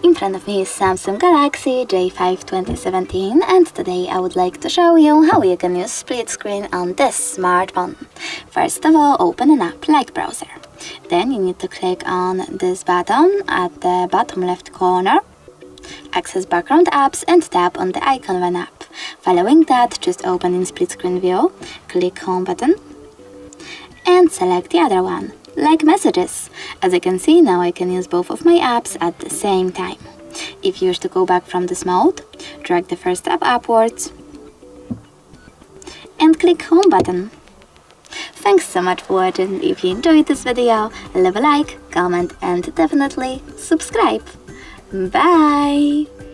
In front of me is Samsung Galaxy J5 2017 and today I would like to show you how you can use split screen on this smartphone. First of all, open an app like browser. Then you need to click on this button at the bottom left corner, access background apps and tap on the icon of an app. Following that, just open in split screen view, click home button and select the other one, like messages. As you can see, now I can use both of my apps at the same time. If you wish to go back from this mode, drag the first app upwards and click home button. Thanks so much for watching. If you enjoyed this video, leave a like, comment and definitely subscribe. Bye!